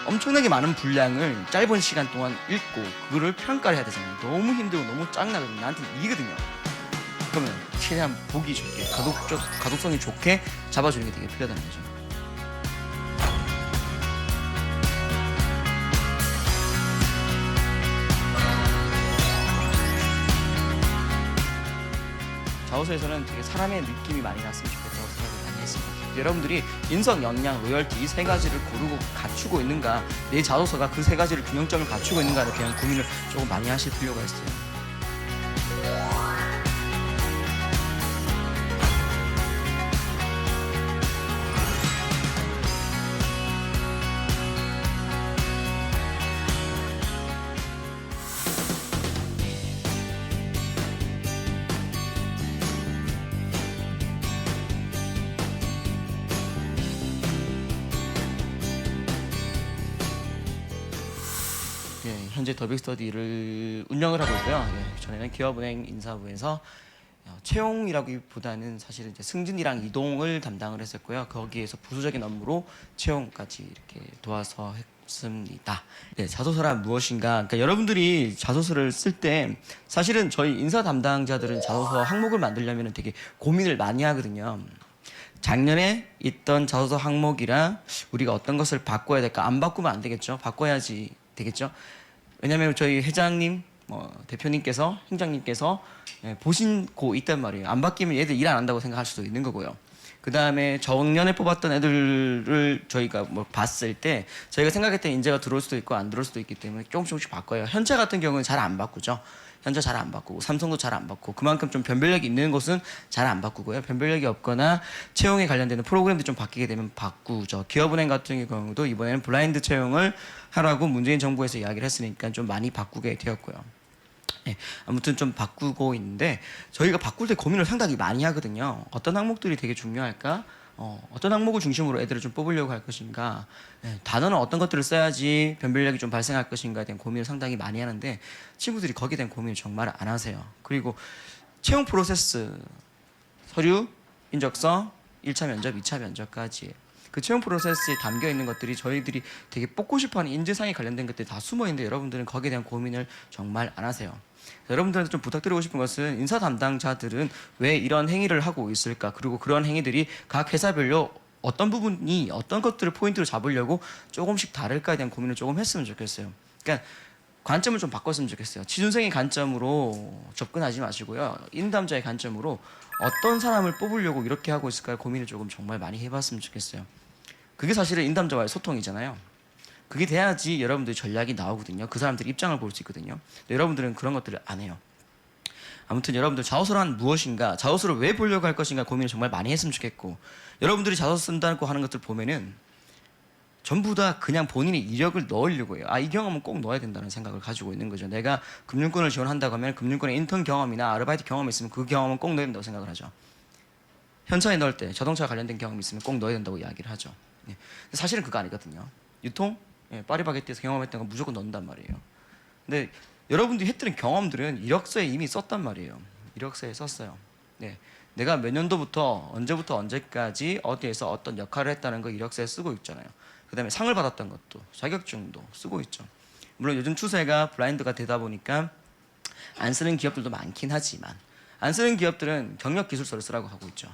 엄청나게 많은 분량을 짧은 시간 동안 읽고 그거를 평가를 해야 되잖아요. 너무 힘들고 너무 짱나거든요. 나한테 이거든요. 그러면 최대한 보기 좋게 가독성이 좋게 잡아주는 게 되게 필요하다는 거죠. 자소서에서는 되게 사람의 느낌이 많이 났으면 좋겠다고 생각을 많이 했습니다. 여러분들이 인성, 역량, 로열티 이 세 가지를 고르고 갖추고 있는가, 내 자소서가 그 세 가지를 균형점을 갖추고 있는가에 대한 고민을 조금 많이 하실 필요가 있어요. 현재 더빅스터디를 운영을 하고 있고요. 전에는 기업은행 인사부에서 채용이라기보다는 사실은 이제 승진이랑 이동을 담당을 했었고요. 거기에서 부수적인 업무로 채용까지 이렇게 도와서 했습니다. 자소서란 무엇인가? 그러니까 여러분들이 자소서를 쓸 때 사실은 저희 인사 담당자들은 자소서 항목을 만들려면 되게 고민을 많이 하거든요. 작년에 있던 자소서 항목이랑 우리가 어떤 것을 바꿔야 될까? 안 바꾸면 안 되겠죠. 바꿔야지 되겠죠. 왜냐하면 저희 회장님, 대표님께서, 행장님께서 보시고 있단 말이에요. 안 바뀌면 얘들 일 안 한다고 생각할 수도 있는 거고요. 그 다음에 작년에 뽑았던 애들을 저희가 봤을 때 저희가 생각했던 인재가 들어올 수도 있고 안 들어올 수도 있기 때문에 조금씩 바꿔요. 현재 같은 경우는 잘 안 바꾸죠. 현재 잘 안 바꾸고 삼성도 잘 안 바꾸고 그만큼 좀 변별력이 있는 곳은 잘 안 바꾸고요. 변별력이 없거나 채용에 관련되는 프로그램도 좀 바뀌게 되면 바꾸죠. 기업은행 같은 경우도 이번에는 블라인드 채용을 하라고 문재인 정부에서 이야기를 했으니까 좀 많이 바꾸게 되었고요. 아무튼 좀 바꾸고 있는데 저희가 바꿀 때 고민을 상당히 많이 하거든요. 어떤 항목들이 되게 중요할까? 어떤 항목을 중심으로 애들을 좀 뽑으려고 할 것인가? 단어는 어떤 것들을 써야지 변별력이 좀 발생할 것인가에 대한 고민을 상당히 많이 하는데 친구들이 거기에 대한 고민을 정말 안 하세요. 그리고 채용 프로세스, 서류, 인적서, 1차 면접, 2차 면접까지 그 채용 프로세스에 담겨 있는 것들이 저희들이 되게 뽑고 싶어하는 인재상에 관련된 것들이 다 숨어 있는데 여러분들은 거기에 대한 고민을 정말 안 하세요. 여러분들한테 좀 부탁드리고 싶은 것은 인사 담당자들은 왜 이런 행위를 하고 있을까? 그리고 그런 행위들이 각 회사별로 어떤 부분이 어떤 것들을 포인트로 잡으려고 조금씩 다를까에 대한 고민을 조금 했으면 좋겠어요. 그러니까 관점을 좀 바꿨으면 좋겠어요. 취준생의 관점으로 접근하지 마시고요. 인담자의 관점으로 어떤 사람을 뽑으려고 이렇게 하고 있을까 고민을 조금 정말 많이 해봤으면 좋겠어요. 그게 사실은 인담자와의 소통이잖아요. 그게 돼야지 여러분들의 전략이 나오거든요. 그 사람들의 입장을 볼 수 있거든요. 근데 여러분들은 그런 것들을 안 해요. 아무튼 여러분들 자소서란 무엇인가, 자소서를 왜 보려고 할 것인가 고민을 정말 많이 했으면 좋겠고 여러분들이 자소서 쓴다고 하는 것들 보면은 전부 다 그냥 본인의 이력을 넣으려고 해요. 이 경험은 꼭 넣어야 된다는 생각을 가지고 있는 거죠. 내가 금융권을 지원한다고 하면 금융권의 인턴 경험이나 아르바이트 경험이 있으면 그 경험은 꼭 넣어야 된다고 생각을 하죠. 현차에 넣을 때 자동차 관련된 경험이 있으면 꼭 넣어야 된다고 이야기를 하죠. 사실은 그거 아니거든요. 유통, 파리바게뜨에서 경험했던 건 무조건 넣는단 말이에요. 근데 여러분들이 했던 경험들은 이력서에 이미 썼단 말이에요. 이력서에 썼어요. 내가 몇 년도부터 언제부터 언제까지 어디에서 어떤 역할을 했다는 거 이력서에 쓰고 있잖아요. 그 다음에 상을 받았던 것도 자격증도 쓰고 있죠. 물론 요즘 추세가 블라인드가 되다 보니까 안 쓰는 기업들도 많긴 하지만 안 쓰는 기업들은 경력 기술서를 쓰라고 하고 있죠.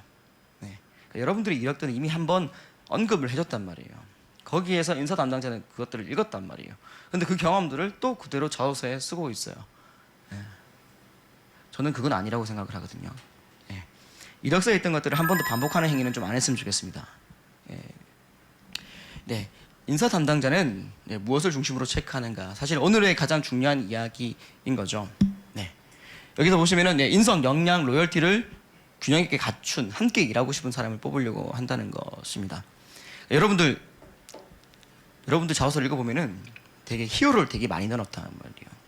그러니까 여러분들의 이력들은 이미 한번 언급을 해줬단 말이에요. 거기에서 인사 담당자는 그것들을 읽었단 말이에요. 근데 그 경험들을 또 그대로 자소서에 쓰고 있어요. 저는 그건 아니라고 생각을 하거든요. 이력서에 있던 것들을 한 번 더 반복하는 행위는 좀 안 했으면 좋겠습니다. 인사 담당자는 무엇을 중심으로 체크하는가? 사실 오늘의 가장 중요한 이야기인 거죠. 여기서 보시면은 인성, 역량, 로열티를 균형 있게 갖춘 함께 일하고 싶은 사람을 뽑으려고 한다는 것입니다. 여러분들 자소서를 읽어보면은 되게 히어로를 되게 많이 넣었단 말이에요.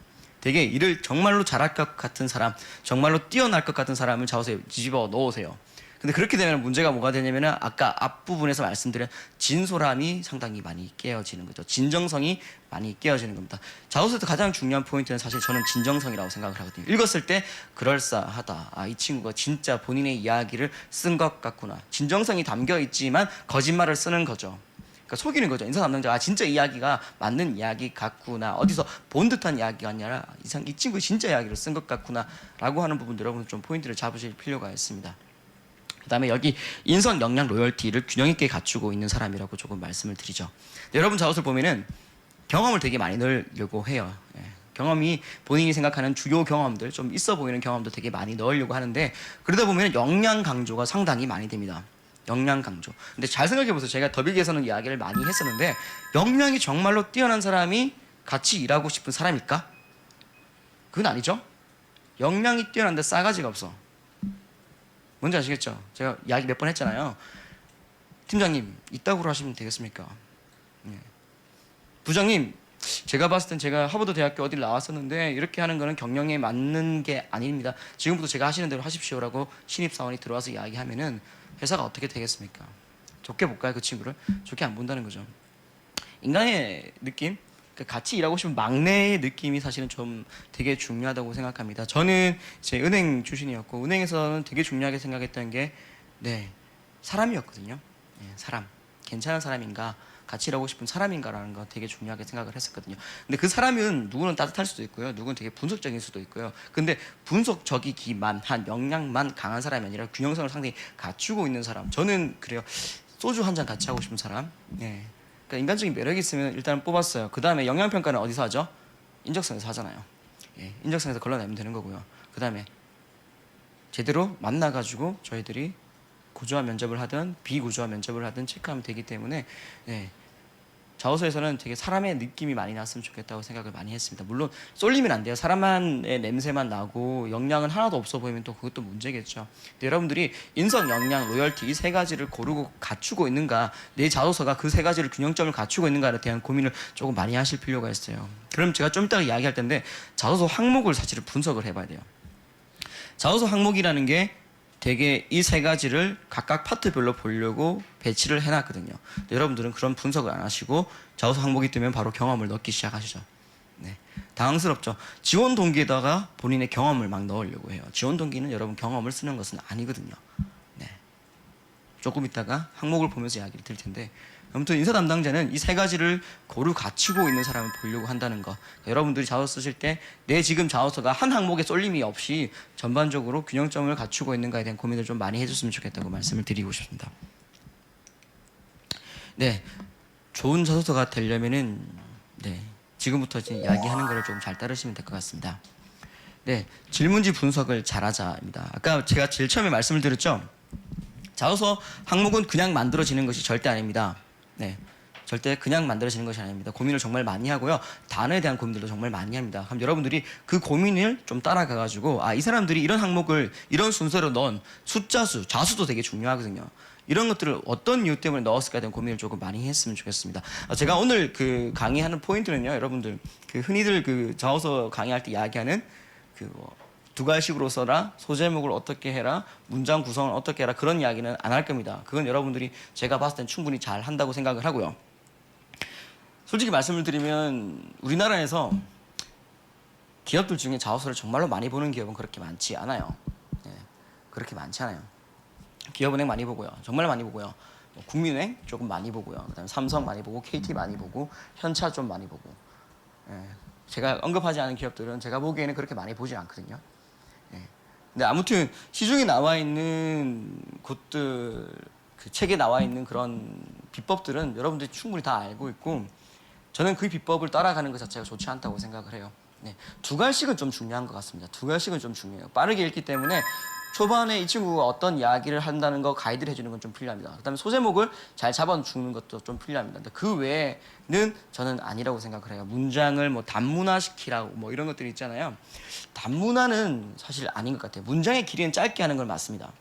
되게 일을 정말로 잘할 것 같은 사람, 정말로 뛰어날 것 같은 사람을 자소서에 뒤집어 넣으세요. 근데 그렇게 되면 문제가 뭐가 되냐면은 아까 앞부분에서 말씀드린 진솔함이 상당히 많이 깨어지는 거죠. 진정성이 많이 깨어지는 겁니다. 자소서에서 가장 중요한 포인트는 사실 저는 진정성이라고 생각을 하거든요. 읽었을 때 그럴싸하다. 이 친구가 진짜 본인의 이야기를 쓴 것 같구나. 진정성이 담겨 있지만 거짓말을 쓰는 거죠. 그러니까 속이는 거죠. 인사 담당자가 진짜 이야기가 맞는 이야기 같구나, 어디서 본 듯한 이야기가 아니라 이 친구 진짜 이야기를 쓴 것 같구나라고 하는 부분들 여러분 좀 포인트를 잡으실 필요가 있습니다. 그다음에 여기 인성, 역량, 로열티를 균형 있게 갖추고 있는 사람이라고 조금 말씀을 드리죠. 여러분 자소서를 보면은 경험을 되게 많이 넣으려고 해요. 경험이 본인이 생각하는 주요 경험들, 좀 있어 보이는 경험도 되게 많이 넣으려고 하는데, 그러다 보면 역량 강조가 상당히 많이 됩니다. 역량 강조. 근데 잘 생각해 보세요. 제가 더비기에서는 이야기를 많이 했었는데, 역량이 정말로 뛰어난 사람이 같이 일하고 싶은 사람일까? 그건 아니죠. 역량이 뛰어난데 싸가지가 없어. 뭔지 아시겠죠? 제가 이야기 몇 번 했잖아요. 팀장님, 이따구로 하시면 되겠습니까? 부장님, 제가 봤을 땐 제가 하버드 대학교 어딜 나왔었는데 이렇게 하는 거는 경영에 맞는 게 아닙니다. 지금부터 제가 하시는 대로 하십시오라고 신입사원이 들어와서 이야기하면은 회사가 어떻게 되겠습니까? 좋게 볼까요, 그 친구를? 좋게 안 본다는 거죠. 인간의 느낌? 같이 일하고 싶은 막내의 느낌이 사실은 좀 되게 중요하다고 생각합니다. 저는 제 은행 출신이었고, 은행에서는 되게 중요하게 생각했던 게 사람이었거든요. 사람. 괜찮은 사람인가, 같이 일하고 싶은 사람인가라는 거 되게 중요하게 생각을 했었거든요. 근데 그 사람은 누구는 따뜻할 수도 있고요, 누구는 되게 분석적인 수도 있고요. 근데 분석적이기만 한, 역량만 강한 사람이 아니라 균형성을 상당히 갖추고 있는 사람, 저는 그래요. 소주 한 잔 같이 하고 싶은 사람. 그러니까 인간적인 매력이 있으면 일단 뽑았어요. 그 다음에 역량평가는 어디서 하죠? 인적성에서 하잖아요. 인적성에서 걸러내면 되는 거고요. 그 다음에 제대로 만나가지고 저희들이 구조화 면접을 하든 비구조화 면접을 하든 체크하면 되기 때문에 자소서에서는 되게 사람의 느낌이 많이 났으면 좋겠다고 생각을 많이 했습니다. 물론 쏠리면 안 돼요. 사람만의 냄새만 나고 역량은 하나도 없어 보이면 또 그것도 문제겠죠. 근데 여러분들이 인성, 역량, 로열티 이 세 가지를 고르고 갖추고 있는가, 내 자소서가 그 세 가지를 균형점을 갖추고 있는가에 대한 고민을 조금 많이 하실 필요가 있어요. 그럼 제가 좀 이따가 이야기할 텐데, 자소서 항목을 사실은 분석을 해봐야 돼요. 자소서 항목이라는 게 되게 이 세 가지를 각각 파트별로 보려고 배치를 해놨거든요. 여러분들은 그런 분석을 안 하시고 자소서 항목이 뜨면 바로 경험을 넣기 시작하시죠. 당황스럽죠. 지원 동기에다가 본인의 경험을 막 넣으려고 해요. 지원 동기는 여러분 경험을 쓰는 것은 아니거든요. 조금 있다가 항목을 보면서 이야기를 드릴 텐데, 아무튼 인사 담당자는 이 세 가지를 고루 갖추고 있는 사람을 보려고 한다는 거. 여러분들이 자소서 쓰실 때 내 지금 자소서가 한 항목에 쏠림이 없이 전반적으로 균형점을 갖추고 있는가에 대한 고민을 좀 많이 해줬으면 좋겠다고 말씀을 드리고 싶습니다. 좋은 자소서가 되려면은 지금부터 이제 이야기하는 거를 좀 잘 따르시면 될 것 같습니다. 질문지 분석을 잘하자입니다. 아까 제가 제일 처음에 말씀을 드렸죠. 자소서 항목은 그냥 만들어지는 것이 절대 아닙니다. 절대 그냥 만들어지는 것이 아닙니다. 고민을 정말 많이 하고요. 단어에 대한 고민들도 정말 많이 합니다. 그럼 여러분들이 그 고민을 좀 따라가가지고, 이 사람들이 이런 항목을 이런 순서로 넣은 숫자 수, 자수도 되게 중요하거든요. 이런 것들을 어떤 이유 때문에 넣었을까에 대한 고민을 조금 많이 했으면 좋겠습니다. 제가 오늘 그 강의하는 포인트는요, 여러분들 그 흔히들 그 자소서 강의할 때 이야기하는 두 갈식으로 써라, 소제목을 어떻게 해라, 문장 구성을 어떻게 해라, 그런 이야기는 안 할 겁니다. 그건 여러분들이 제가 봤을 땐 충분히 잘 한다고 생각을 하고요. 솔직히 말씀을 드리면 우리나라에서 기업들 중에 자소서를 정말로 많이 보는 기업은 그렇게 많지 않아요. 그렇게 많지 않아요. 기업은행 많이 보고요. 정말 많이 보고요. 국민은행 조금 많이 보고요. 그다음에 삼성 많이 보고, KT 많이 보고, 현차 좀 많이 보고. 제가 언급하지 않은 기업들은 제가 보기에는 그렇게 많이 보지 않거든요. 근데 아무튼 시중에 나와 있는 곳들, 그 책에 나와 있는 그런 비법들은 여러분들이 충분히 다 알고 있고, 저는 그 비법을 따라가는 것 자체가 좋지 않다고 생각을 해요. 두 갈씩은 좀 중요한 것 같습니다. 두 갈씩은 좀 중요해요. 빠르게 읽기 때문에 초반에 이 친구가 어떤 이야기를 한다는 거 가이드를 해주는 건 좀 필요합니다. 그다음에 소제목을 잘 잡아주는 것도 좀 필요합니다. 근데 그 외에는 저는 아니라고 생각을 해요. 문장을 뭐 단문화시키라고 뭐 이런 것들이 있잖아요. 단문화는 사실 아닌 것 같아요. 문장의 길이는 짧게 하는 건 맞습니다.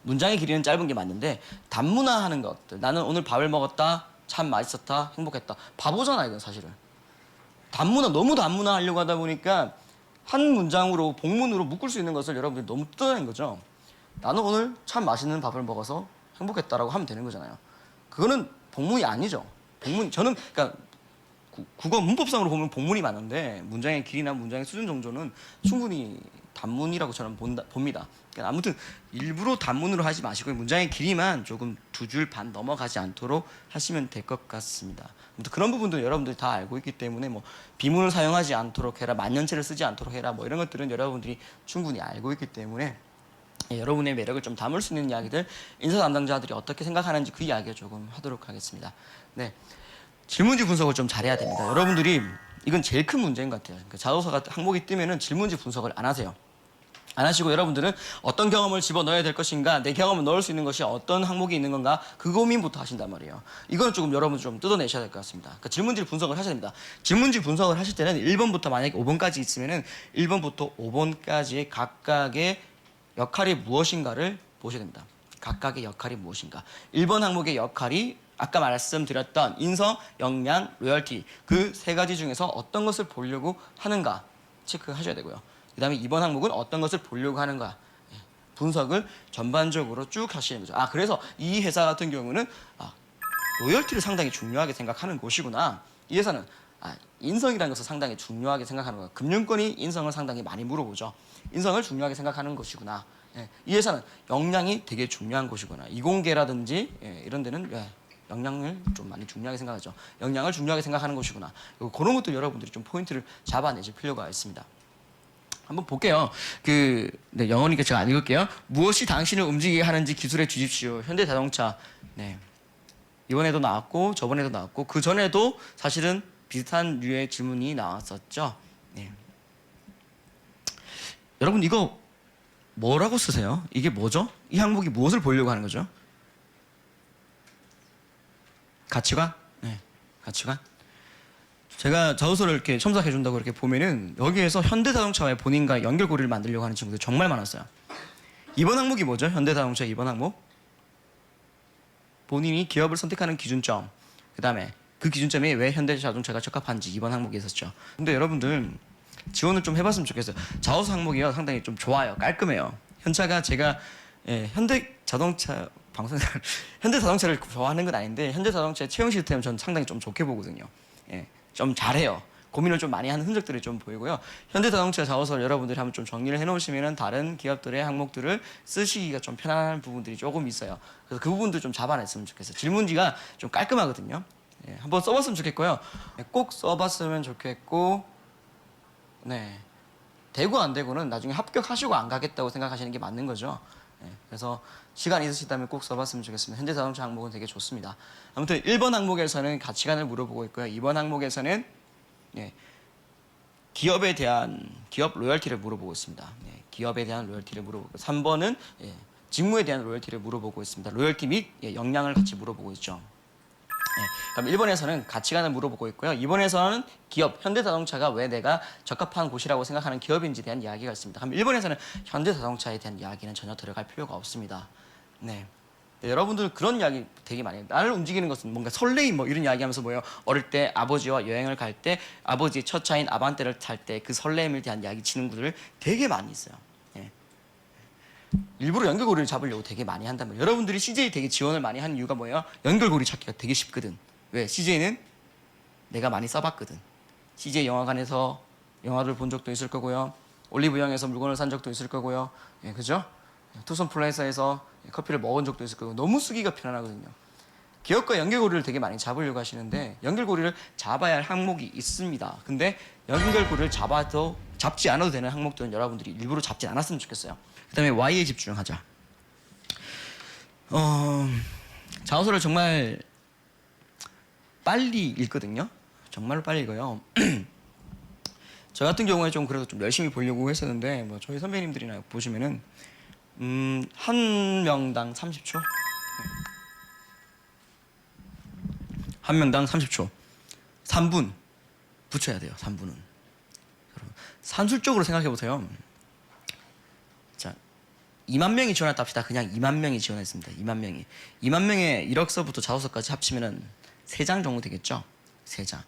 문장의 길이는 짧은 게 맞는데, 단문화하는 것들, 나는 오늘 밥을 먹었다, 참 맛있었다, 행복했다, 바보잖아 이건 사실은. 너무 단문화하려고 하다 보니까 한 문장으로 복문으로 묶을 수 있는 것을 여러분들이 너무 뜯어낸 거죠. 나는 오늘 참 맛있는 밥을 먹어서 행복했다라고 하면 되는 거잖아요. 그거는 복문이 아니죠. 저는 그러니까 국어 문법상으로 보면 복문이 많은데, 문장의 길이나 문장의 수준 정도는 충분히 단문이라고 저는 봅니다. 그러니까 아무튼 일부러 단문으로 하지 마시고 문장의 길이만 조금 2줄 반 넘어가지 않도록 하시면 될 것 같습니다. 아무튼 그런 부분도 여러분들이 다 알고 있기 때문에 뭐 비문을 사용하지 않도록 해라, 만년체를 쓰지 않도록 해라, 뭐 이런 것들은 여러분들이 충분히 알고 있기 때문에 여러분의 매력을 좀 담을 수 있는 이야기들, 인사 담당자들이 어떻게 생각하는지 그 이야기를 조금 하도록 하겠습니다. 네, 질문지 분석을 좀 잘해야 됩니다. 여러분들이 이건 제일 큰 문제인 것 같아요. 그러니까 자소서가 항목이 뜨면은 질문지 분석을 안 하세요. 안 하시고 여러분들은 어떤 경험을 집어넣어야 될 것인가, 내 경험을 넣을 수 있는 것이 어떤 항목이 있는 건가, 그 고민부터 하신단 말이에요. 이건 조금 여러분 좀 뜯어내셔야 될 것 같습니다. 그러니까 질문지를 분석을 하셔야 됩니다. 질문지 분석을 하실 때는 1번부터 만약에 5번까지 있으면은 1번부터 5번까지의 각각의 역할이 무엇인가를 보셔야 됩니다. 각각의 역할이 무엇인가. 1번 항목의 역할이 아까 말씀드렸던 인성, 역량, 로열티 그 세 가지 중에서 어떤 것을 보려고 하는가 체크하셔야 되고요. 그 다음에 2번 항목은 어떤 것을 보려고 하는가 분석을 전반적으로 쭉 하시는 거죠. 그래서 이 회사 같은 경우는 로열티를 상당히 중요하게 생각하는 곳이구나. 이 회사는 인성이라는 것을 상당히 중요하게 생각하는 거예요. 금융권이 인성을 상당히 많이 물어보죠. 인성을 중요하게 생각하는 것이구나. 이 회사는 역량이 되게 중요한 곳이구나. 이공계라든지 이런 데는 역량을 좀 많이 중요하게 생각하죠. 역량을 중요하게 생각하는 곳이구나. 그런 것들 여러분들이 좀 포인트를 잡아내실 필요가 있습니다. 한번 볼게요. 영어니까 제가 안 읽을게요. 무엇이 당신을 움직이게 하는지 기술해 주십시오. 현대자동차. 네. 이번에도 나왔고 저번에도 나왔고 그 전에도 사실은 비슷한 류의 질문이 나왔었죠. 네. 여러분 이거 뭐라고 쓰세요? 이게 뭐죠? 이 항목이 무엇을 보려고 하는 거죠? 가치관? 네, 가치관. 제가 자소서를 이렇게 첨삭해 준다고 이렇게 보면은 여기에서 현대자동차와의 본인과의 연결고리를 만들려고 하는 친구들 정말 많았어요. 이번 항목이 뭐죠? 현대자동차 2번 항목. 본인이 기업을 선택하는 기준점. 그 다음에 그 기준점이 왜 현대자동차가 적합한지 2번 항목에 있었죠. 근데 여러분들 지원을 좀 해봤으면 좋겠어요. 자소서 항목이요 상당히 좀 좋아요. 깔끔해요. 현차가 제가 현대자동차 방송에서 현대자동차를 좋아하는 건 아닌데 현대자동차의 채용 시스템은 전 상당히 좀 좋게 보거든요. 좀 잘해요. 고민을 좀 많이 하는 흔적들이 좀 보이고요. 현대자동차 자소서를 여러분들이 한번 좀 정리를 해놓으시면 다른 기업들의 항목들을 쓰시기가 좀 편안한 부분들이 조금 있어요. 그래서 그 부분들 좀 잡아냈으면 좋겠어요. 질문지가 좀 깔끔하거든요. 한번 써봤으면 좋겠고요. 꼭 써봤으면 좋겠고, 되고 안 되고는 나중에 합격하시고 안 가겠다고 생각하시는 게 맞는 거죠. 그래서 시간 있으시다면 꼭 써봤으면 좋겠습니다. 현대자동차 항목은 되게 좋습니다. 아무튼 1번 항목에서는 가치관을 물어보고 있고요. 2번 항목에서는 기업에 대한 기업 로열티를 물어보고 있습니다. 기업에 대한 로열티를 물어보고 3번은 직무에 대한 로열티를 물어보고 있습니다. 로열티 및 역량을 같이 물어보고 있죠. 그럼 1번에서는 가치관을 물어보고 있고요. 2번에서는 기업, 현대자동차가 왜 내가 적합한 곳이라고 생각하는 기업인지에 대한 이야기가 있습니다. 그럼 1번에서는 현대자동차에 대한 이야기는 전혀 들어갈 필요가 없습니다. 여러분들 그런 이야기 되게 많이 해요. 나를 움직이는 것은 뭔가 설레임 뭐 이런 이야기 하면서 뭐예요? 어릴 때 아버지와 여행을 갈 때 아버지의 첫 차인 아반떼를 탈 때 그 설레임에 대한 이야기 치는분들 되게 많이 있어요. 일부러 연결고리를 잡으려고 되게 많이 한단 말이에요. 여러분들이 CJ 되게 지원을 많이 하는 이유가 뭐예요? 연결고리 찾기가 되게 쉽거든. 왜? CJ는 내가 많이 써봤거든. CJ 영화관에서 영화를 본 적도 있을 거고요. 올리브영에서 물건을 산 적도 있을 거고요. 그죠? 투썸 플레이서에서 커피를 먹은 적도 있을 거고 너무 쓰기가 편안하거든요. 기업과 연결고리를 되게 많이 잡으려고 하시는데 연결고리를 잡아야 할 항목이 있습니다. 근데 연결고리를 잡지 않아도 되는 항목들은 여러분들이 일부러 잡지 않았으면 좋겠어요. 그 다음에 Y에 집중하자. 자소서를 정말 빨리 읽거든요. 정말로 빨리 읽어요. 저 같은 경우에 좀 그래도 좀 열심히 보려고 했었는데 뭐 저희 선배님들이나 보시면은 한 명당 30초? 한 명당 30초. 3분 붙여야 돼요. 3분은. 산술적으로 생각해 보세요. 자, 2만 명이 지원했다 합시다. 그냥 2만 명이 지원했습니다. 2만 명이. 2만 명의 이력서부터 자소서까지 합치면은 3장 정도 되겠죠? 3장.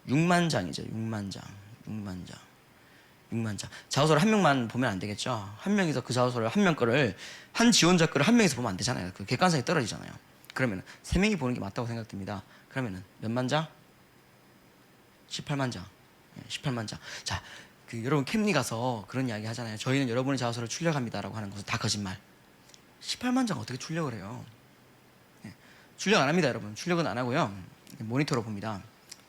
6만 장이죠. 6만 장. 6만 장. 6만 장. 자소서를 한 명만 보면 안 되겠죠? 한 명이서 그 자소서를 한 명 거를 한 지원자 거를 한 명이서 보면 안 되잖아요. 그 객관성이 떨어지잖아요. 그러면 3명이 보는 게 맞다고 생각됩니다. 그러면은 몇만 장? 18만 장. 18만 장. 자, 여러분 캠리 가서 그런 이야기 하잖아요. 저희는 여러분의 자소서를 출력합니다라고 하는 것은 다 거짓말. 18만 장 어떻게 출력을 해요? 출력 안 합니다, 여러분. 출력은 안 하고요. 모니터로 봅니다.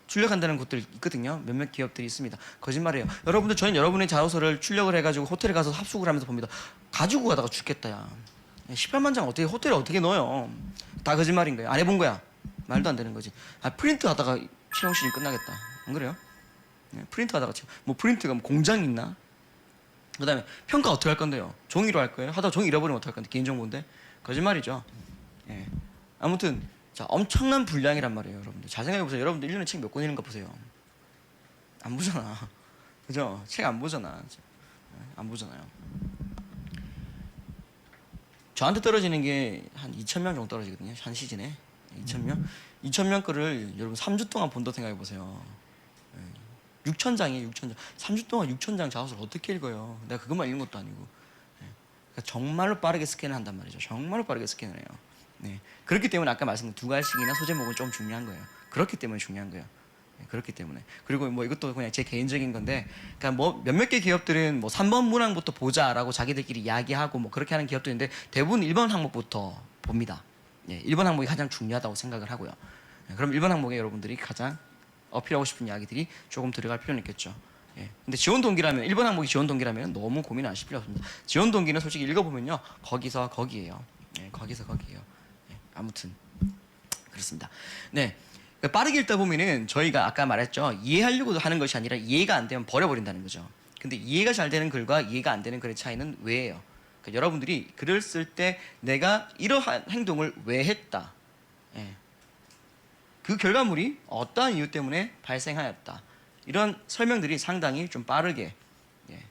출력한다는 곳들 있거든요. 몇몇 기업들이 있습니다. 거짓말이에요. 여러분들, 저는 여러분의 자소서를 출력을 해가지고 호텔에 가서 합숙을 하면서 봅니다. 가지고 가다가 죽겠다, 야. 18만 장 어떻게 호텔에 어떻게 넣어요? 다 거짓말인 거예요. 안 해본 거야. 말도 안 되는 거지. 프린트 하다가 채용 시즌 끝나겠다. 안 그래요? 프린트 하다가 뭐 프린트가 뭐 공장이 있나? 그다음에 평가 어떻게 할 건데요? 종이로 할 거예요? 하다가 종이 잃어버리면 어떡할 건데? 개인정보인데? 거짓말이죠. 예. 아무튼 자, 엄청난 분량이란 말이에요, 여러분들. 잘 생각해 보세요. 여러분들 1년에 책 몇 권 읽는 거 보세요. 안 보잖아. 그죠? 책 안 보잖아. 안 보잖아요. 저한테 떨어지는 게 한 2,000명 정도 떨어지거든요. 한 시즌에. 2,000명? 2,000명 거를 여러분 3주 동안 본다 생각해 보세요. 6,000장이에요, 6,000장. 3주 동안 6,000장 자소서를 어떻게 읽어요? 내가 그것만 읽은 것도 아니고. 그러니까 정말로 빠르게 스캔을 한단 말이죠. 정말로 빠르게 스캔을 해요. 네. 그렇기 때문에 아까 말씀드린 두 가지씩이나 소제목은 좀 중요한 거예요. 그렇기 때문에 중요한 거예요. 네, 그렇기 때문에. 그리고 뭐 이것도 그냥 제 개인적인 건데, 그러니까 뭐 몇몇 개 기업들은 뭐 3번 문항부터 보자라고 자기들끼리 이야기하고 뭐 그렇게 하는 기업도 있는데 대부분 1번 항목부터 봅니다. 예, 1번 항목이 가장 중요하다고 생각을 하고요. 예, 그럼 1번 항목에 여러분들이 가장 어필하고 싶은 이야기들이 조금 들어갈 필요는 있겠죠. 예. 근데 지원 동기라면 1번 항목이 지원 동기라면 너무 고민 안 하실 필요 없습니다. 지원 동기는 솔직히 읽어보면요, 거기서 거기예요. 예, 거기서 거기예요. 예, 아무튼 그렇습니다. 네, 그러니까 빠르게 읽다 보면은 저희가 아까 말했죠, 이해하려고 하는 것이 아니라 이해가 안 되면 버려버린다는 거죠. 근데 이해가 잘 되는 글과 이해가 안 되는 글의 차이는 왜예요? 그러니까 여러분들이 글을 쓸 때 내가 이러한 행동을 왜 했다, 예. 그 결과물이 어떠한 이유 때문에 발생하였다, 이런 설명들이 상당히 좀 빠르게, 예,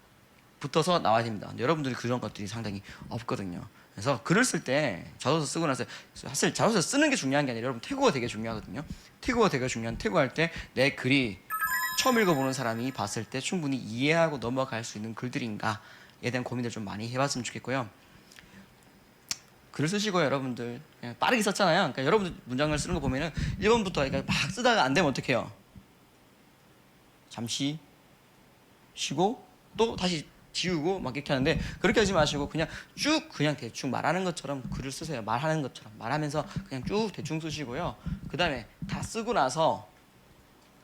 붙어서 나와야 됩니다. 근데 여러분들이 그런 것들이 상당히 없거든요. 그래서 글을 쓸 때 자소서 쓰고 나서 사실 자소서 쓰는 게 중요한 게 아니라 여러분 태국어가 되게 중요하거든요. 태국어가 되게 중요한, 태국어할 때 내 글이 처음 읽어보는 사람이 봤을 때 충분히 이해하고 넘어갈 수 있는 글들인가에 대한 고민을 좀 많이 해봤으면 좋겠고요. 글을 쓰시고요, 여러분들. 그냥 빠르게 썼잖아요. 그러니까 여러분들 문장을 쓰는 거 보면은 1번부터 그러니까 막 쓰다가 안 되면 어떡해요? 잠시 쉬고 또 다시 지우고 막 이렇게 하는데, 그렇게 하지 마시고 그냥 쭉 그냥 대충 말하는 것처럼 글을 쓰세요. 말하는 것처럼 말하면서 그냥 쭉 대충 쓰시고요. 그 다음에 다 쓰고 나서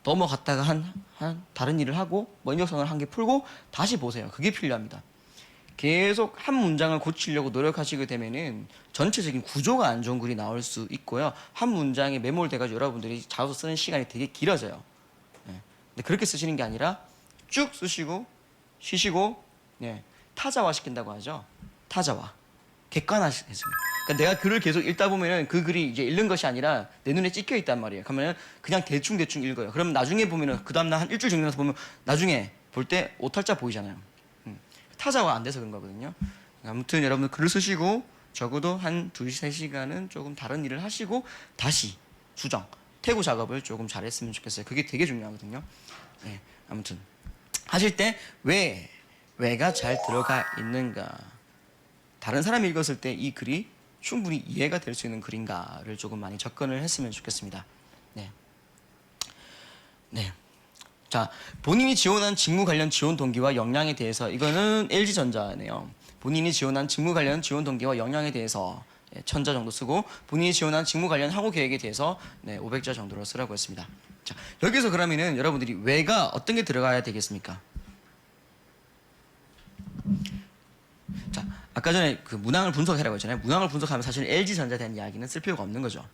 넘어갔다가 한 다른 일을 하고 뭐 인적성을 한 개 풀고 다시 보세요. 그게 필요합니다. 계속 한 문장을 고치려고 노력하시게 되면은 전체적인 구조가 안 좋은 글이 나올 수 있고요. 한 문장에 매몰돼가지고 여러분들이 자소서 쓰는 시간이 되게 길어져요. 네. 근데 그렇게 쓰시는 게 아니라 쭉 쓰시고 쉬시고, 네, 타자화 시킨다고 하죠. 타자화, 객관화시켜줍니다. 그러니까 내가 글을 계속 읽다 보면은 그 글이 이제 읽는 것이 아니라 내 눈에 찍혀 있단 말이에요. 그러면 그냥 대충 읽어요. 그럼 나중에 보면은 그 다음날 한 일주일 정도 나서 보면 나중에 볼 때 오탈자 보이잖아요. 타자화 안 돼서 그런 거거든요. 아무튼 여러분들 글을 쓰시고 적어도 한 2-3시간은 조금 다른 일을 하시고 다시 수정, 태고 작업을 조금 잘했으면 좋겠어요. 그게 되게 중요하거든요. 네, 아무튼 하실 때 왜가 잘 들어가 있는가, 다른 사람이 읽었을 때 이 글이 충분히 이해가 될 수 있는 글인가를 조금 많이 접근을 했으면 좋겠습니다. 네. 네. 자, 본인이 지원한 직무 관련 지원 동기와 역량에 대해서, 이거는 LG전자네요. 본인이 지원한 직무 관련 지원 동기와 역량에 대해서 1,000자 정도 쓰고, 본인이 지원한 직무 관련 향후 계획에 대해서 500자 정도로 쓰라고 했습니다. 자, 여기서 그러면은 여러분들이 왜가 어떤 게 들어가야 되겠습니까? 자, 아까 전에 그 문항을 분석해라고 했잖아요. 문항을 분석하면 사실 LG전자에 대한 이야기는 쓸 필요가 없는 거죠.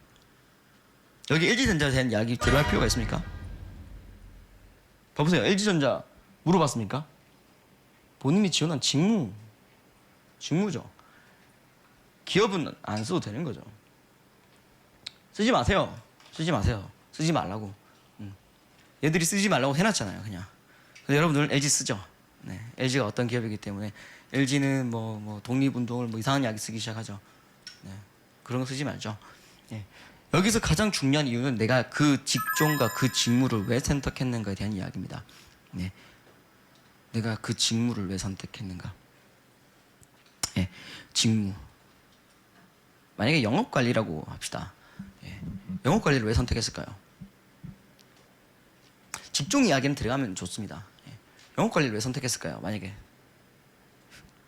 여기 LG전자에 대한 이야기 들어갈 필요가 있습니까? 봐보세요. LG전자 물어봤습니까? 본인이 지원한 직무죠. 기업은 안 써도 되는 거죠. 쓰지 마세요. 쓰지 말라고. 얘들이 쓰지 말라고 해놨잖아요, 그냥. 근데 여러분들 LG 쓰죠. 네, LG가 어떤 기업이기 때문에 LG는 뭐 독립운동을 뭐 이상한 이야기 쓰기 시작하죠. 네, 그런 거 쓰지 말죠. 네. 여기서 가장 중요한 이유는 내가 그 직종과 그 직무를 왜 선택했는가에 대한 이야기입니다. 네, 내가 그 직무를 왜 선택했는가. 네, 직무. 만약에 영업관리라고 합시다. 네, 영업관리를 왜 선택했을까요? 직종 이야기는 들어가면 좋습니다. 예. 영업 관리를 왜 선택했을까요? 만약에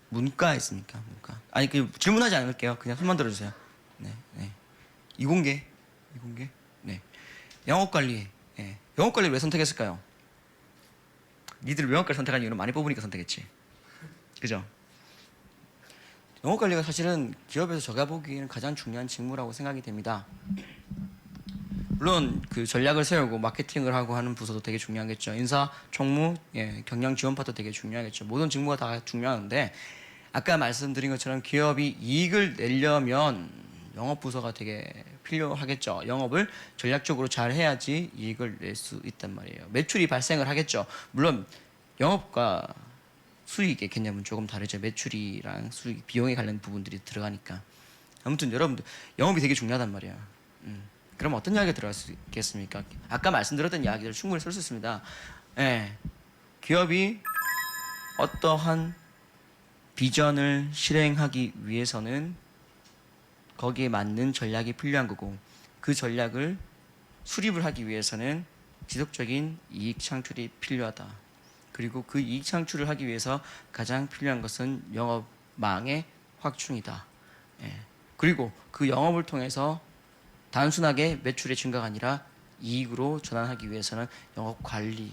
문과였습니까? 문과. 아니 그 질문하지 않을게요. 그냥 손만 들어주세요. 네, 네. 이공계. 네. 영업 관리. 예. 영업 관리 왜 선택했을까요? 니들 영업 관리 선택한 이유는 많이 뽑으니까 선택했지. 그죠? 영업 관리가 사실은 기업에서 제가 보기에는 가장 중요한 직무라고 생각이 됩니다. 물론 그 전략을 세우고 마케팅을 하고 하는 부서도 되게 중요하겠죠. 인사, 총무, 예, 경영 지원파도 되게 중요하겠죠. 모든 직무가 다 중요한데 아까 말씀드린 것처럼 기업이 이익을 내려면 영업 부서가 되게 필요하겠죠. 영업을 전략적으로 잘 해야지 이익을 낼 수 있단 말이에요. 매출이 발생을 하겠죠. 물론 영업과 수익의 개념은 조금 다르죠. 매출이랑 수익, 비용에 관련 부분들이 들어가니까. 아무튼 여러분들 영업이 되게 중요하단 말이에요. 그럼 어떤 이야기가 들어갈 수 있겠습니까? 아까 말씀드렸던 이야기를 충분히 쓸 수 있습니다. 예, 기업이 어떠한 비전을 실행하기 위해서는 거기에 맞는 전략이 필요한 거고 그 전략을 수립을 하기 위해서는 지속적인 이익 창출이 필요하다. 그리고 그 이익 창출을 하기 위해서 가장 필요한 것은 영업망의 확충이다. 예. 그리고 그 영업을 통해서 단순하게 매출의 증가가 아니라 이익으로 전환하기 위해서는 영업 관리인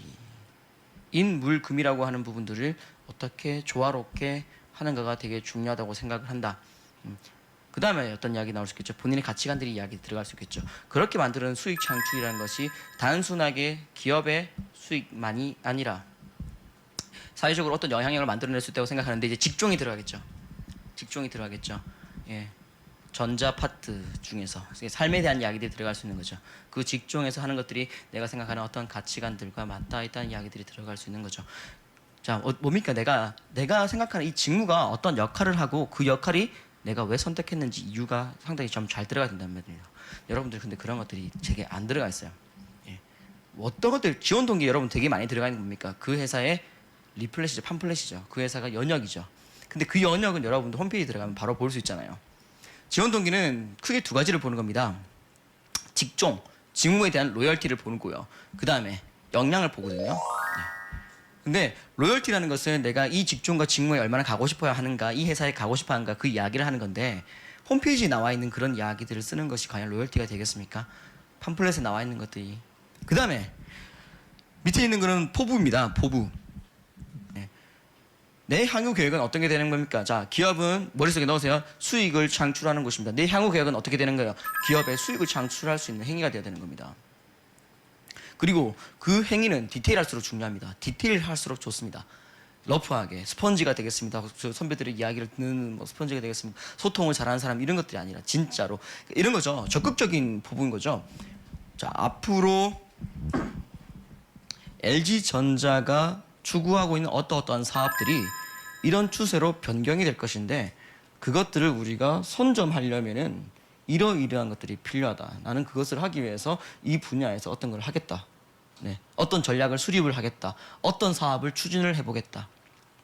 물금이라고 하는 부분들을 어떻게 조화롭게 하는가가 되게 중요하다고 생각을 한다. 그 다음에 어떤 이야기 나올 수 있겠죠. 본인의 가치관들이 이야기 들어갈 수 있겠죠. 그렇게 만드는 수익 창출이라는 것이 단순하게 기업의 수익만이 아니라 사회적으로 어떤 영향력을 만들어낼 수 있다고 생각하는데 이제 직종이 들어가겠죠. 직종이 들어가겠죠. 예. 전자 파트 중에서 삶에 대한 이야기들이 들어갈 수 있는 거죠. 그 직종에서 하는 것들이 내가 생각하는 어떤 가치관들과 맞닿아 있다는 이야기들이 들어갈 수 있는 거죠. 자, 뭡니까? 내가 생각하는 이 직무가 어떤 역할을 하고 그 역할이 내가 왜 선택했는지 이유가 상당히 좀 잘 들어가야 된단 말이에요. 여러분들 근데 그런 것들이 되게 안 들어가 있어요. 예. 어떤 것들 지원 동기 여러분 되게 많이 들어가 있는 겁니까? 그 회사의 리플렛이죠, 팜플렛이죠. 그 회사가 연역이죠. 근데 그 연역은 여러분들 홈페이지 들어가면 바로 볼 수 있잖아요. 지원 동기는 크게 두 가지를 보는 겁니다. 직종, 직무에 대한 로열티를 보는 거고요. 그 다음에 역량을 보거든요. 네. 근데 로열티라는 것은 내가 이 직종과 직무에 얼마나 가고 싶어야 하는가, 이 회사에 가고 싶어 하는가 그 이야기를 하는 건데 홈페이지에 나와 있는 그런 이야기들을 쓰는 것이 과연 로열티가 되겠습니까? 팜플렛에 나와 있는 것들이. 그 다음에 밑에 있는 거는 포부입니다. 포부. 내 향후 계획은 어떤 게 되는 겁니까? 자, 기업은 머릿속에 넣으세요. 수익을 창출하는 곳입니다. 내 향후 계획은 어떻게 되는 거예요? 기업의 수익을 창출할 수 있는 행위가 되어야 되는 겁니다. 그리고 그 행위는 디테일할수록 중요합니다. 디테일할수록 좋습니다. 러프하게 스펀지가 되겠습니다. 선배들의 이야기를 듣는 뭐 스펀지가 되겠습니다. 소통을 잘하는 사람 이런 것들이 아니라 진짜로 이런 거죠. 적극적인 부분인 거죠. 자, 앞으로 LG전자가 추구하고 있는 어떠한 사업들이 이런 추세로 변경이 될 것인데 그것들을 우리가 선점하려면은 이러이러한 것들이 필요하다. 나는 그것을 하기 위해서 이 분야에서 어떤 걸 하겠다. 네. 어떤 전략을 수립을 하겠다. 어떤 사업을 추진을 해보겠다.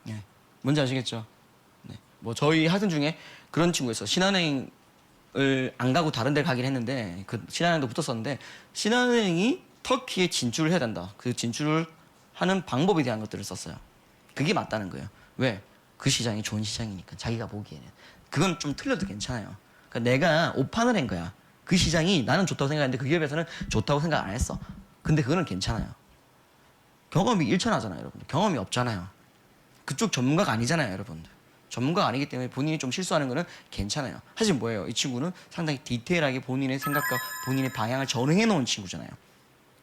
네. 뭔지 아시겠죠? 네. 뭐 저희 학생 중에 그런 친구 있어. 신한은행을 안 가고 다른 데 가긴 했는데 그 신한은행도 붙었었는데 신한은행이 터키에 진출을 해야 된다. 그 진출을 하는 방법에 대한 것들을 썼어요. 그게 맞다는 거예요. 왜? 그 시장이 좋은 시장이니까 자기가 보기에는. 그건 좀 틀려도 괜찮아요. 그러니까 내가 오판을 한 거야. 그 시장이 나는 좋다고 생각했는데 그 기업에서는 좋다고 생각 안 했어. 근데 그거는 괜찮아요. 경험이 일천하잖아요, 여러분들. 경험이 없잖아요. 그쪽 전문가가 아니잖아요, 여러분들. 전문가가 아니기 때문에 본인이 좀 실수하는 거는 괜찮아요. 하지만 뭐예요? 이 친구는 상당히 디테일하게 본인의 생각과 본인의 방향을 전행해 놓은 친구잖아요.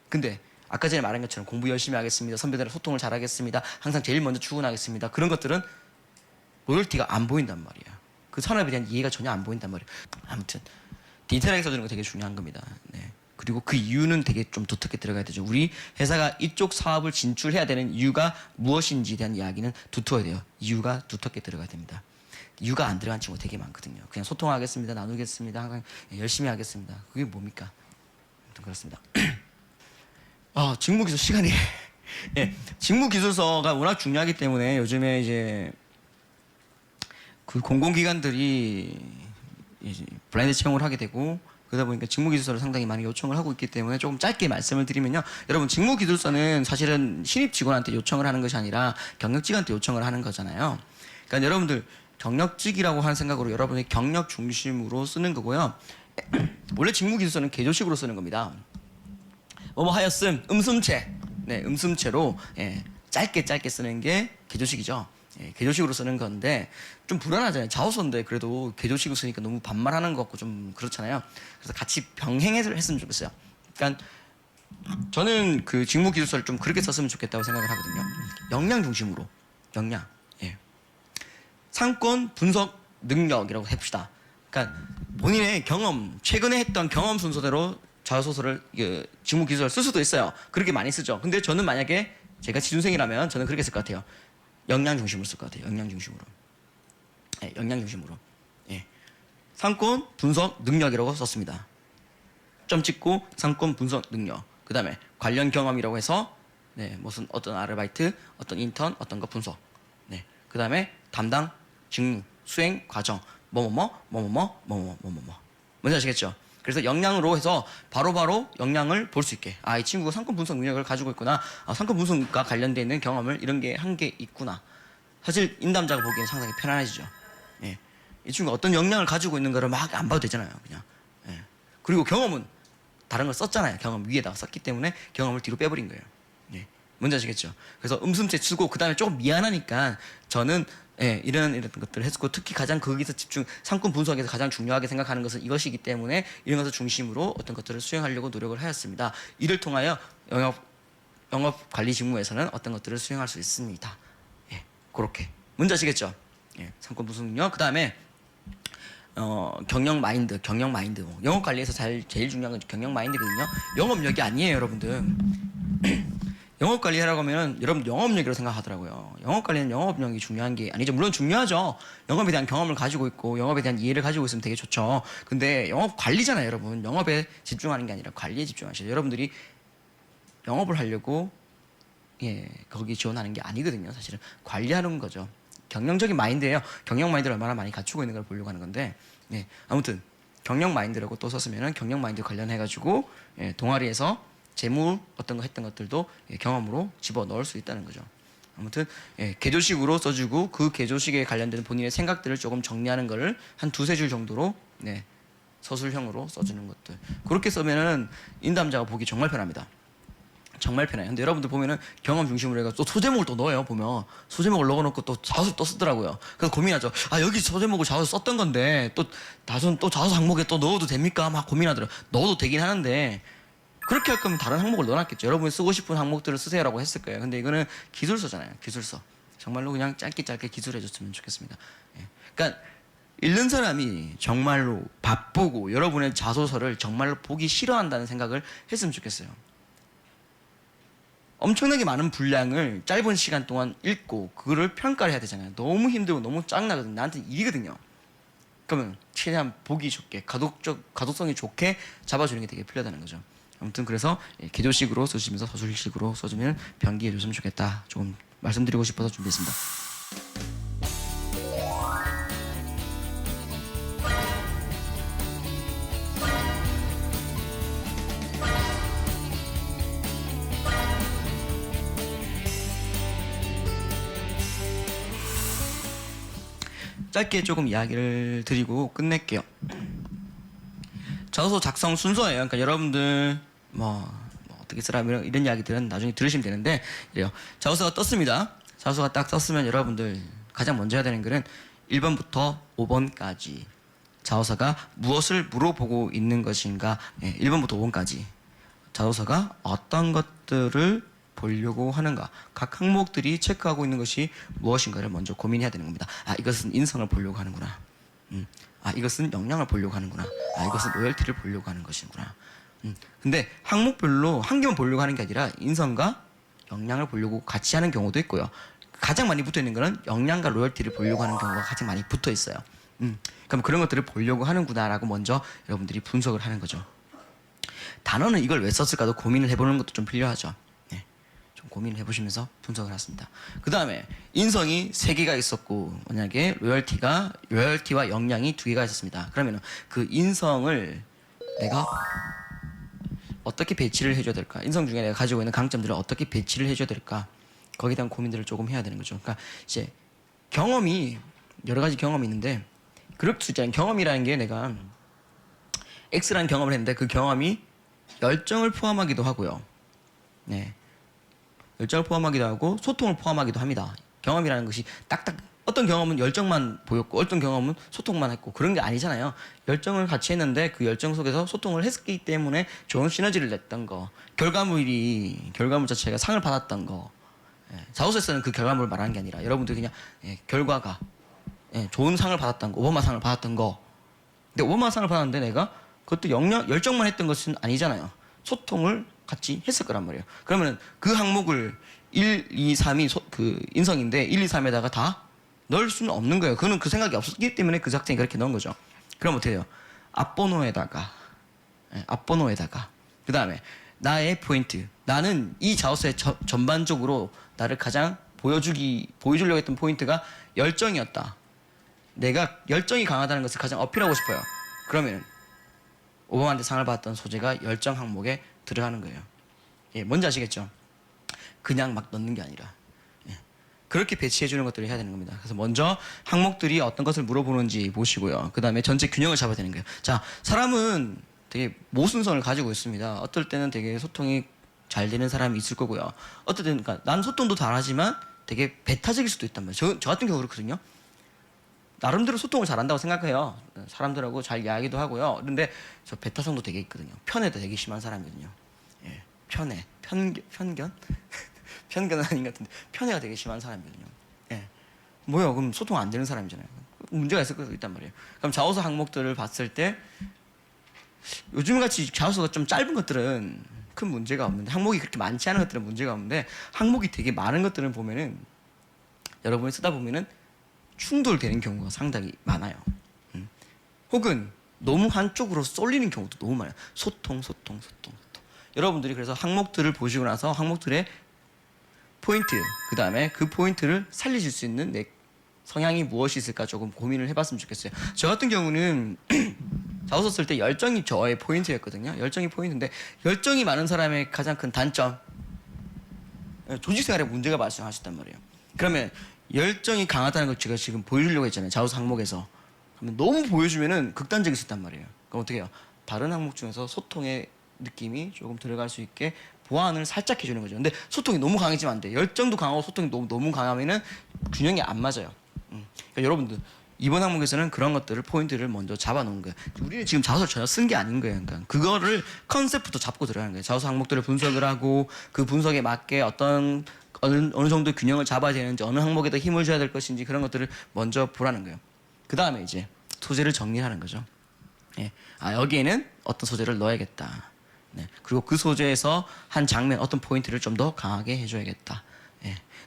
근데 아까 전에 말한 것처럼 공부 열심히 하겠습니다. 선배들과 소통을 잘하겠습니다. 항상 제일 먼저 출근하겠습니다. 그런 것들은 로열티가 안 보인단 말이야. 그 산업에 대한 이해가 전혀 안 보인단 말이야. 아무튼 디테일하게 써주는 거 되게 중요한 겁니다. 네. 그리고 그 이유는 되게 좀 두텁게 들어가야 되죠. 우리 회사가 이쪽 사업을 진출해야 되는 이유가 무엇인지에 대한 이야기는 두터워야 돼요. 이유가 두텁게 들어가야 됩니다. 이유가 안 들어간 친구 되게 많거든요. 그냥 소통하겠습니다. 나누겠습니다. 항상 열심히 하겠습니다. 그게 뭡니까? 아무튼 그렇습니다. 직무기술 시간이 예, 직무기술서가 워낙 중요하기 때문에 요즘에 이제 그 공공기관들이 이제 블라인드 채용을 하게 되고 그러다 보니까 직무기술서를 상당히 많이 요청을 하고 있기 때문에 조금 짧게 말씀을 드리면요. 여러분 직무기술서는 사실은 신입 직원한테 요청을 하는 것이 아니라 경력직한테 요청을 하는 거잖아요. 그러니까 여러분들 경력직이라고 하는 생각으로 여러분의 경력 중심으로 쓰는 거고요. 원래 직무기술서는 개조식으로 쓰는 겁니다. 뭐뭐 하였음 음슴체, 네, 음슴체로 짧게 쓰는 게 개조식이죠. 개조식으로 쓰는 건데 좀 불안하잖아요. 자소서인데 그래도 개조식으로 쓰니까 너무 반말하는 것 같고 좀 그렇잖아요. 그래서 같이 병행해서 했으면 좋겠어요. 그러니까 저는 그 직무기술서를 좀 그렇게 썼으면 좋겠다고 생각을 하거든요. 역량 중심으로, 역량. 상권 분석 능력이라고 해봅시다. 그러니까 본인의 경험, 최근에 했던 경험 순서대로 자소서를 직무기술서를 쓸 수도 있어요. 그렇게 많이 쓰죠. 근데 저는 만약에 제가 취준생이라면 저는 그렇게 쓸 것 같아요. 역량 중심으로 쓸 것 같아요. 역량 중심으로. 역량 중심으로. 상권 분석 능력이라고 썼습니다. 점 찍고 상권 분석 능력. 그 다음에 관련 경험이라고 해서 무슨 어떤 아르바이트, 어떤 인턴, 어떤 거 분석. 그 다음에 담당 직무, 수행 과정, 뭔지 아시겠죠? 그래서 역량으로 해서 바로바로 역량을 볼 수 있게, 아, 이 친구가 상권 분석 능력을 가지고 있구나, 아, 상권 분석과 관련되어 있는 경험을 이런 게 한 게 있구나. 사실 인담자가 보기엔 상당히 편안해지죠. 이 친구가 어떤 역량을 가지고 있는 거를 막 안 봐도 되잖아요, 그냥. 그리고 경험은 다른 걸 썼잖아요. 경험 위에다가 썼기 때문에 경험을 뒤로 빼버린 거예요. 뭔지 아시겠죠? 그래서 음슴체 쓰고 그 다음에 조금 미안하니까 저는 이런 것들을 했고, 특히 가장 거기서 상권 분석에서 가장 중요하게 생각하는 것은 이것이기 때문에 이런 것을 중심으로 어떤 것들을 수행하려고 노력을 하였습니다. 이를 통하여 영업관리 직무에서는 어떤 것들을 수행할 수 있습니다. 그렇게. 뭔지 아시겠죠? 상권 분석 능력. 그 다음에 경영 마인드. 영업 관리에서 제일 중요한 건 경영 마인드거든요. 영업력이 아니에요, 여러분들. 영업 관리하라고 하면 여러분 영업력이라고 생각하더라고요. 영업 관리는 영업력이 중요한 게 아니죠. 물론 중요하죠. 영업에 대한 경험을 가지고 있고 영업에 대한 이해를 가지고 있으면 되게 좋죠. 근데 영업 관리잖아요, 여러분. 영업에 집중하는 게 아니라 관리에 집중하셔요. 여러분들이 영업을 하려고 거기 지원하는 게 아니거든요. 사실은 관리하는 거죠. 경영적인 마인드예요. 경영 마인드를 얼마나 많이 갖추고 있는 걸 보려고 하는 건데, 아무튼 경영 마인드라고 또 썼으면은 경영 마인드 관련해 가지고 동아리에서 재무 어떤 거 했던 것들도 경험으로 집어 넣을 수 있다는 거죠. 아무튼 개조식으로 써주고 그 개조식에 관련된 본인의 생각들을 조금 정리하는 거를 한 두세 줄 정도로 서술형으로 써주는 것들. 그렇게 쓰면은 인담자가 보기 정말 편합니다. 정말 편해요. 근데 여러분들 보면은 경험 중심으로 해서 또 소제목을 또 넣어요. 보면 소제목을 넣어놓고 또 자소서 또 쓰더라고요. 그래서 고민하죠. 아, 여기 소제목을 자소서 썼던 건데 또 자소서 항목에 또 넣어도 됩니까? 막 고민하더라고요. 넣어도 되긴 하는데 그렇게 할 거면 다른 항목을 넣어놨겠죠. 여러분이 쓰고 싶은 항목들을 쓰세요라고 했을 거예요. 근데 이거는 기술서잖아요. 기술서. 정말로 그냥 짧게 기술해줬으면 좋겠습니다. 그러니까 읽는 사람이 정말로 바쁘고 여러분의 자소서를 정말로 보기 싫어한다는 생각을 했으면 좋겠어요. 엄청나게 많은 분량을 짧은 시간 동안 읽고 그거를 평가를 해야 되잖아요. 너무 힘들고 너무 짱나거든요. 나한테 일이거든요. 그러면 최대한 보기 좋게 가독성이 좋게 잡아주는 게 되게 필요하다는 거죠. 아무튼 그래서 개조식으로 써주시면서 서술식으로 써주면 변기해 줬으면 좋겠다. 조금 말씀드리고 싶어서 준비했습니다. 짧게 조금 이야기를 드리고 끝낼게요. 자소서 작성 순서예요. 그러니까 여러분들 어떻게 쓰라 이런 이야기들은 나중에 들으시면 되는데, 이래요. 자소서가 떴습니다. 자소서가 딱 떴으면 여러분들 가장 먼저 해야 되는 거는 1번부터 5번까지 자소서가 무엇을 물어보고 있는 것인가. 1번부터 5번까지 자소서가 어떤 것들을 보려고 하는가, 각 항목들이 체크하고 있는 것이 무엇인가를 먼저 고민해야 되는 겁니다. 아, 이것은 인성을 보려고 하는구나. 아, 이것은 역량을 보려고 하는구나. 아, 이것은 로열티를 보려고 하는 것이구나. 근데 항목별로 한 개만 보려고 하는 게 아니라 인성과 역량을 보려고 같이 하는 경우도 있고요. 가장 많이 붙어 있는 거는 역량과 로열티를 보려고 하는 경우가 가장 많이 붙어 있어요. 그럼 그런 것들을 보려고 하는구나라고 먼저 여러분들이 분석을 하는 거죠. 단어는 이걸 왜 썼을까도 고민을 해보는 것도 좀 필요하죠. 좀 고민을 해보시면서 분석을 했습니다. 그 다음에 인성이 3개가 있었고, 만약에 로열티와 역량이 2개가 있었습니다. 그러면 그 인성을 내가 어떻게 배치를 해줘야 될까? 인성 중에 내가 가지고 있는 강점들을 어떻게 배치를 해줘야 될까? 거기에 대한 고민들을 조금 해야 되는 거죠. 그러니까 이제 경험이 여러 가지 경험이 있는데 그럴 수 있잖아요. 경험이라는 게 내가 X라는 경험을 했는데 그 경험이 열정을 포함하기도 하고요. 네, 열정을 포함하기도 하고 소통을 포함하기도 합니다. 경험이라는 것이 딱딱 어떤 경험은 열정만 보였고 어떤 경험은 소통만 했고 그런 게 아니잖아요. 열정을 같이 했는데 그 열정 속에서 소통을 했기 때문에 좋은 시너지를 냈던 거, 결과물 자체가 상을 받았던 거. 자소서에서는 그 결과물을 말하는 게 아니라 여러분들 그냥 결과가 좋은 상을 받았던 거, 오바마 상을 받았던 거. 근데 오바마 상을 받았는데 내가 그것도 열정만 했던 것은 아니잖아요. 소통을 같이 했을 거란 말이에요. 그러면 그 항목을 1, 2, 3이 그 인성인데 1, 2, 3에다가 다 넣을 수는 없는 거예요. 그는 그 생각이 없었기 때문에 그 학생이 그렇게 넣은 거죠. 그럼 어떻게 해요? 앞번호에다가 그 다음에 나의 포인트. 나는 이 자소서의 전반적으로 나를 가장 보여주려고 했던 포인트가 열정이었다. 내가 열정이 강하다는 것을 가장 어필하고 싶어요. 그러면 오바마한테 상을 받았던 소재가 열정 항목에 들어가는 거예요. 뭔지 아시겠죠? 그냥 막 넣는 게 아니라 그렇게 배치해주는 것들을 해야 되는 겁니다. 그래서 먼저 항목들이 어떤 것을 물어보는지 보시고요. 그 다음에 전체 균형을 잡아야 되는 거예요. 자, 사람은 되게 모순성을 가지고 있습니다. 어떨 때는 되게 소통이 잘 되는 사람이 있을 거고요. 어떨 때는 그러니까 난 소통도 잘하지만 되게 배타적일 수도 있단 말이에요. 저 같은 경우 그렇거든요. 나름대로 소통을 잘한다고 생각해요. 사람들하고 잘 이야기도 하고요. 그런데 저 배타성도 되게 있거든요. 편애도 되게 심한 사람이거든요. 편견? 편견은 아닌 것 같은데 편애가 되게 심한 사람이거든요. 뭐야? 그럼 소통 안 되는 사람이잖아요. 문제가 있을 거 있단 말이에요. 그럼 자소서 항목들을 봤을 때 요즘같이 자소서가 좀 짧은 것들은 큰 문제가 없는데 항목이 그렇게 많지 않은 것들은 문제가 없는데 항목이 되게 많은 것들은 보면은 여러분이 쓰다 보면은 충돌되는 경우가 상당히 많아요. 혹은 너무 한쪽으로 쏠리는 경우도 너무 많아요. 소통. 여러분들이 그래서 항목들을 보시고 나서 항목들의 포인트, 그 다음에 그 포인트를 살리실 수 있는 내 성향이 무엇이 있을까 조금 고민을 해봤으면 좋겠어요. 저 같은 경우는 자소서 쓸 때 열정이 저의 포인트였거든요. 열정이 포인트인데 열정이 많은 사람의 가장 큰 단점, 조직생활에 문제가 발생하셨단 말이에요. 그러면 열정이 강하다는 걸 제가 지금 보여주려고 했잖아요. 자소서 항목에서. 그러면 너무 보여주면은 극단적일 수 있단 말이에요. 그럼 어떻게 해요? 다른 항목 중에서 소통의 느낌이 조금 들어갈 수 있게 보완을 살짝 해주는 거죠. 근데 소통이 너무 강해지면 안 돼. 열정도 강하고 소통이 너무 강하면은 균형이 안 맞아요. 그러니까 여러분들 이번 항목에서는 그런 것들을 포인트를 먼저 잡아놓은 거예요. 우리는 지금 자소서 전혀 쓴 게 아닌 거예요. 그러니까 그거를 컨셉부터 잡고 들어가는 거예요. 자소서 항목들을 분석을 하고 그 분석에 맞게 어느 정도 균형을 잡아야 되는지 어느 항목에 더 힘을 줘야 될 것인지 그런 것들을 먼저 보라는 거예요. 그 다음에 이제 소재를 정리하는 거죠. 여기에는 어떤 소재를 넣어야겠다. 그리고 그 소재에서 한 장면 어떤 포인트를 좀 더 강하게 해줘야겠다.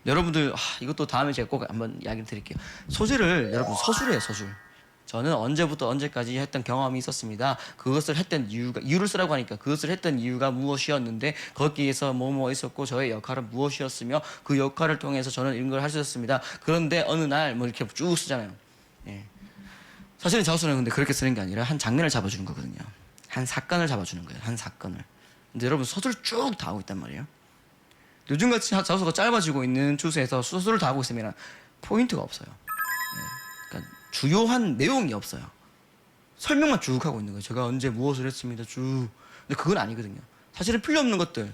여러분들 이것도 다음에 제가 꼭 한번 이야기를 드릴게요. 소재를 여러분 서술해요. 서술. 저는 언제부터 언제까지 했던 경험이 있었습니다. 그것을 했던 이유를 쓰라고 하니까 그것을 했던 이유가 무엇이었는데 거기에서 뭐 있었고 저의 역할은 무엇이었으며 그 역할을 통해서 저는 이런 걸 할 수 있었습니다. 그런데 어느 날 뭐 이렇게 쭉 쓰잖아요. 사실은 자소서는 근데 그렇게 쓰는 게 아니라 한 장면을 잡아주는 거거든요. 한 사건을 잡아주는 거예요. 한 사건을. 근데 여러분 서술 쭉 다 하고 있단 말이에요. 요즘같이 자소서가 짧아지고 있는 추세에서 서술을 다 하고 있으면 포인트가 없어요. 그러니까 주요한 내용이 없어요. 설명만 쭉 하고 있는 거예요. 제가 언제 무엇을 했습니다. 쭉. 근데 그건 아니거든요. 사실은 필요 없는 것들은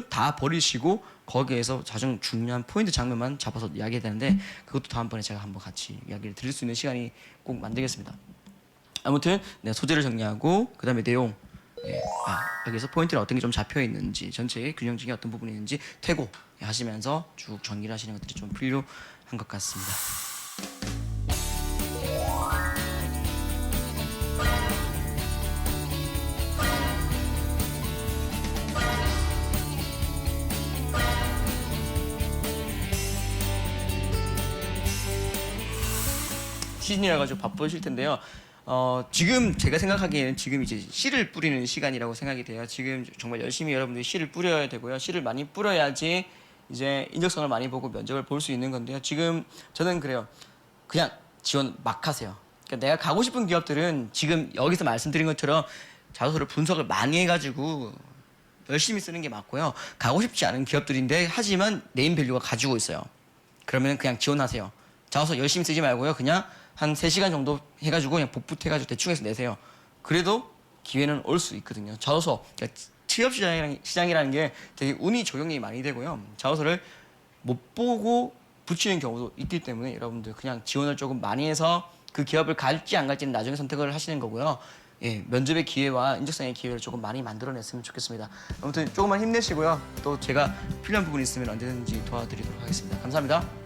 다 버리시고 거기에서 가장 중요한 포인트 장면만 잡아서 이야기해야 되는데 그것도 다음번에 제가 한번 같이 이야기를 드릴 수 있는 시간이 꼭 만들겠습니다. 아무튼 내가 소재를 정리하고 그 다음에 내용 여기서 포인트는 어떤 게 좀 잡혀 있는지 전체의 균형적인 어떤 부분이 있는지 퇴고 하시면서 쭉 정리를 하시는 것들이 좀 필요한 것 같습니다. 시즌이라 가지고 바쁘실 텐데요. 지금 제가 생각하기에는 지금 이제 씨를 뿌리는 시간이라고 생각이 돼요. 지금 정말 열심히 여러분들이 씨를 뿌려야 되고요. 씨를 많이 뿌려야지 이제 인적성을 많이 보고 면접을 볼 수 있는 건데요. 지금 저는 그래요. 그냥 지원 막 하세요. 그러니까 내가 가고 싶은 기업들은 지금 여기서 말씀드린 것처럼 자소서를 분석을 많이 해가지고 열심히 쓰는 게 맞고요. 가고 싶지 않은 기업들인데 하지만 네임 밸류가 가지고 있어요. 그러면 그냥 지원하세요. 자소서 열심히 쓰지 말고요. 그냥 한 3시간 정도 해가지고 그냥 복붙해가지고 대충 해서 내세요. 그래도 기회는 올 수 있거든요. 자소서, 그러니까 취업 시장이라는 게 되게 운이 적용이 많이 되고요. 자소서를 못 보고 붙이는 경우도 있기 때문에 여러분들 그냥 지원을 조금 많이 해서 그 기업을 갈지 안 갈지는 나중에 선택을 하시는 거고요. 예, 면접의 기회와 인적성의 기회를 조금 많이 만들어냈으면 좋겠습니다. 아무튼 조금만 힘내시고요. 또 제가 필요한 부분 있으면 언제든지 도와드리도록 하겠습니다. 감사합니다.